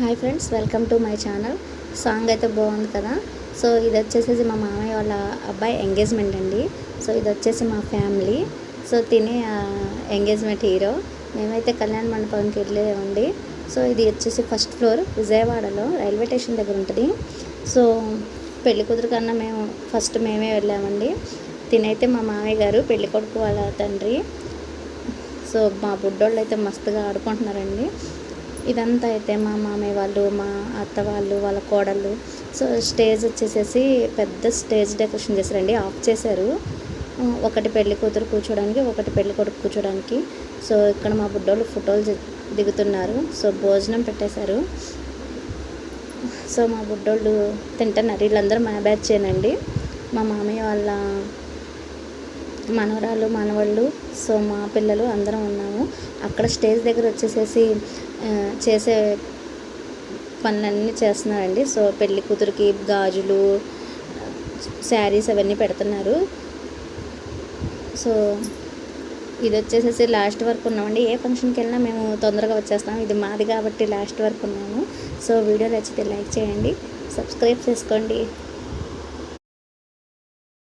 Hi friends, welcome to my channel. Song అయితే బాగుంది కదా. సో ఇది వచ్చేసి మా మామయ్య వాళ్ళ అబ్బాయి ఎంగేజ్మెంట్ అండి. సో ఇది వచ్చేసి మా ఫ్యామిలీ. సో తినే ఎంగేజ్మెంట్ హీరో. మేమైతే కళ్యాణ మండపానికి వెళ్ళేవండి. సో ఇది వచ్చేసి ఫస్ట్ ఫ్లోర్, విజయవాడలో రైల్వే స్టేషన్ దగ్గర ఉంటుంది. సో పెళ్లి కూతురు కన్నా మేమే వెళ్ళామండి. తినైతే మా మామయ్య గారు, పెళ్లి కొడుకు వాళ్ళ తండ్రి. సో మా బుడ్డోళ్ళు అయితే మస్తుగా ఆడుకుంటున్నారండి. ఇదంతా అయితే మా మామయ్య వాళ్ళు, మా అత్త వాళ్ళు, వాళ్ళ కోడళ్ళు. సో స్టేజ్ వచ్చేసేసి పెద్ద స్టేజ్ డెకరేషన్ చేశారండి. ఆఫ్ చేశారు. ఒకటి పెళ్లి కూతురు కూర్చోడానికి, ఒకటి పెళ్లి కొడుకు కూర్చోడానికి. సో ఇక్కడ మా బుడ్డోళ్ళు ఫోటోలు దిగుతున్నారు. సో భోజనం పెట్టేశారు. సో మా బుడ్డోళ్ళు తింటున్నారు. వీళ్ళందరూ మా బ్యాచేనండి. మా మామయ్య వాళ్ళ మనవరాలు, మనవాళ్ళు, సో మా పిల్లలు అందరం ఉన్నాము. అక్కడ స్టేజ్ దగ్గర వచ్చేసేసి చేసే పనులన్నీ చేస్తున్నారండి. సో పెళ్లి కూతురికి గాజులు, శారీస్ అవన్నీ పెడుతున్నారు. సో ఇది వచ్చేసేసి లాస్ట్ వరకు ఉన్నామండి. ఏ ఫంక్షన్కి వెళ్ళినా మేము తొందరగా వచ్చేస్తాం. ఇది మాది కాబట్టి లాస్ట్ వరకు ఉన్నాము. సో వీడియో నచ్చితే లైక్ చేయండి, సబ్స్క్రైబ్ చేసుకోండి.